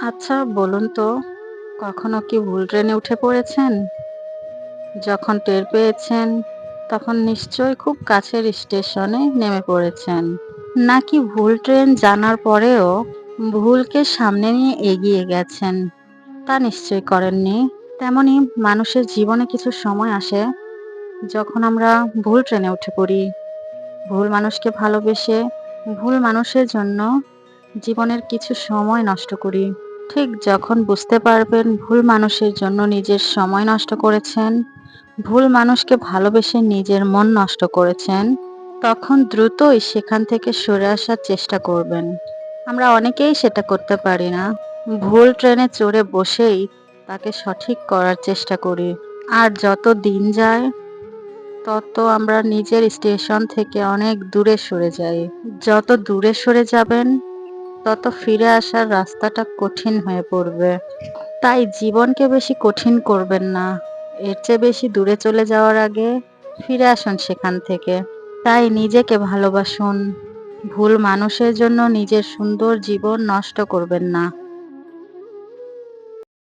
আচ্ছা বলুন তো, কখনো কি ভুল ট্রেনে উঠে পড়েছেন? যখন টের পেয়েছেন, তখন নিশ্চয়ই খুব কাছের স্টেশনে নেমে পড়েছেন। নাকি ভুল ট্রেন জানার পরেও ভুলকে সামনে নিয়ে এগিয়ে গেছেন? তা নিশ্চয়ই করেননি। তেমনই মানুষের জীবনে কিছু সময় আসে, যখন আমরা ভুল ট্রেনে উঠে পড়ি। ভুল মানুষকে ভালোবেসে, ভুল মানুষের জন্য জীবনের কিছু সময় নষ্ট করি। ঠিক যখন বুঝতে পারবেন ভুল মানুষের জন্য নিজের সময় নষ্ট করেছেন, ভুল মানুষকে ভালোবেসে নিজের মন নষ্ট করেছেন, তখন দ্রুতই সেখান থেকে সরে আসার চেষ্টা করবেন। আমরা অনেকেই সেটা করতে পারি না। ভুল ট্রেনে চড়ে বসেই তাকে সঠিক করার চেষ্টা করি। আর যত দিন যায়, তত আমরা নিজের স্টেশন থেকে অনেক দূরে সরে যাই। যত দূরে সরে যাবেন, তত ফিরে আসার রাস্তাটা কঠিন হয়ে পড়বে। তাই জীবনকে বেশি কঠিন করবেন না। এর চেয়ে বেশি দূরে চলে যাওয়ার আগে ফিরে আসুন সেখান থেকে। তাই নিজেকে ভালোবাসুন। ভুল মানুষের জন্য নিজের সুন্দর জীবন নষ্ট করবেন না।